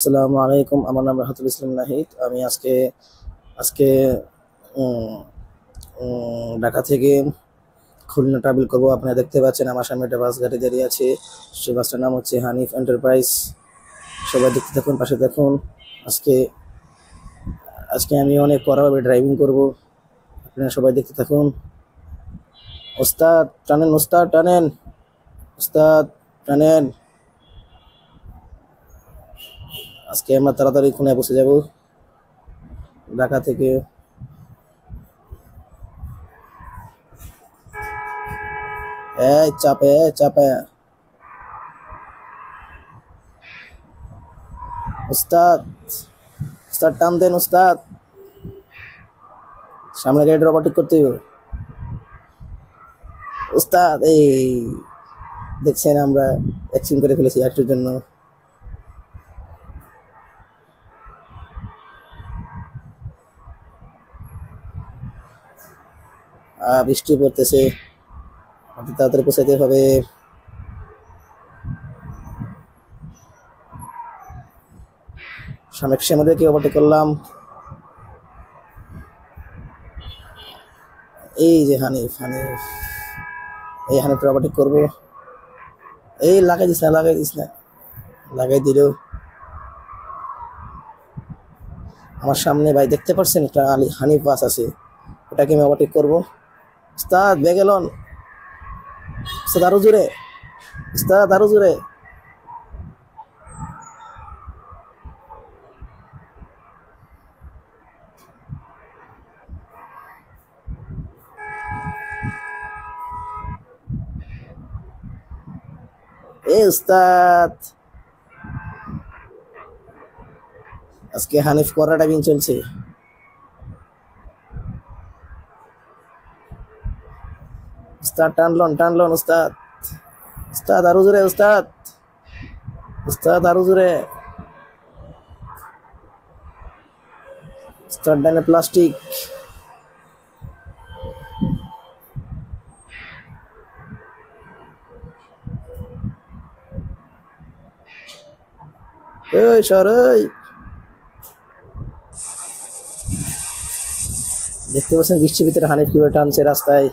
আসসালামু আলাইকুম। আমার নাম রাহাতুল ইসলাম নাহিদ। আমি আজকে আজকে উম, ঢাকা থেকে খুলনা ট্রাভেল করব। আপনারা দেখতে পাচ্ছেন আমার সামনে একটা বাস গাড়ি দাঁড়িয়ে আছে। সেই বাসটার নাম হচ্ছে হানিফ এন্টারপ্রাইজ। সবাই দেখতে থাকুন, পাশে দেখুন। আজকে আজকে আমি অনেক কড়াভাবে ড্রাইভিং করব। আপনারা সবাই দেখতে থাকুন। ওস্তাদ টানেন, ওস্তাদ টানেন, ওস্তাদ টানেন। আজকে আমরা তাড়াতাড়ি খুলনায় পৌঁছে যাব ঢাকা থেকে। চাপে চাপে উস্তাদ, উস্তাদ টান দেন উস্তাদ। সামনে গাড়িটা ওভারটেক করতে হবে উস্তাদ। এই দেখছেন আমরা অ্যাক্সিডেন্ট করে ফেলেছি একটুর জন্য। বৃষ্টি পড়তেছে, আমাদের তাড়াতাড়ি পৌঁছাতে হবে। সামনে কি ওভারটেক করলাম। এই যে হানিফ, হানিফ, এই হানিফ ওভারটেক করবো। এই লাগাই দিস না, লাগাই দিস না, লাগাই দিল। আমার সামনে ভাই দেখতে পাচ্ছেন একটা হানিফ বাস আছে, ওটাকে আমি ওভারটেক করবো। উস্তাদ বেগে লন, উস্তাদ আরো জোরে, উস্তাদ আরো জোরে। এ উস্তাদ, আজকে হানিফ করা ড্রাইভিং চলছে। উস্তাদ টানলন, টানলন উস্তাদ, উস্তাদ আরো জোরে, উস্তাদ, উস্তাদ আরো জোরে। উস্তাদ ডানে প্লাস্টিক। এই সর, এই দেখতে পাচ্ছেন বৃষ্টির ভিতরে হানিফ কিভাবে টানছে রাস্তায়।